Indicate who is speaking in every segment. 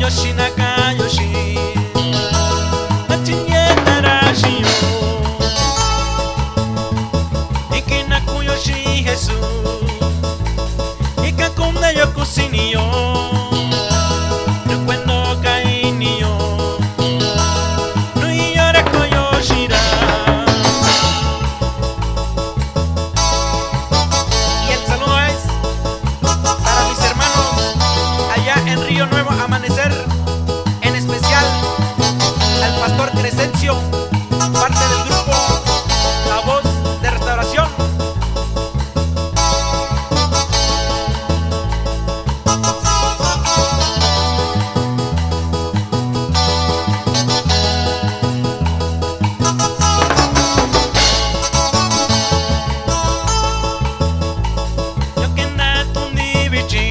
Speaker 1: Yoshi Nakayoshi Nachinyetarashi Ikinakuyoshi Jesús Ikakunde Yokusiniyo Nukwendo Kainiyo Nuyore Koyoshira. Y el saludo es para mis hermanos allá en Río Nuevo Amanecer, en especial al pastor Crescencio, parte del grupo La Voz de Restauración. Yo que nato un divichi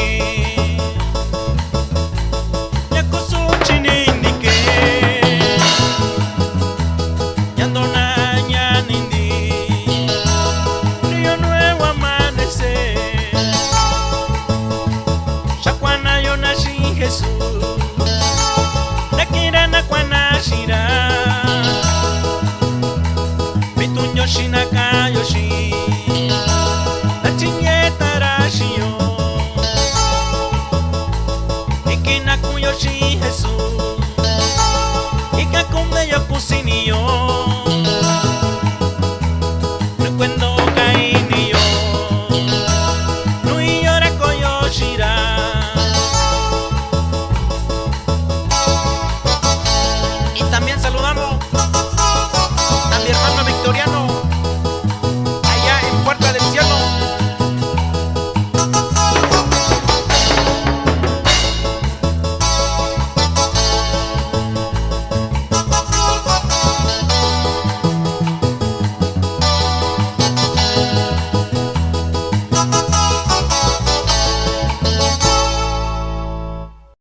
Speaker 1: Río Nuevo Amanecer, Shakuana yo nashi Jesús, Nakirana Kwanashira, Bitun Yoshi Nakayoshi, Nachinyetarashi yo, Ikinakuyoshi Jesús, Ikakunde Yokusiniyo.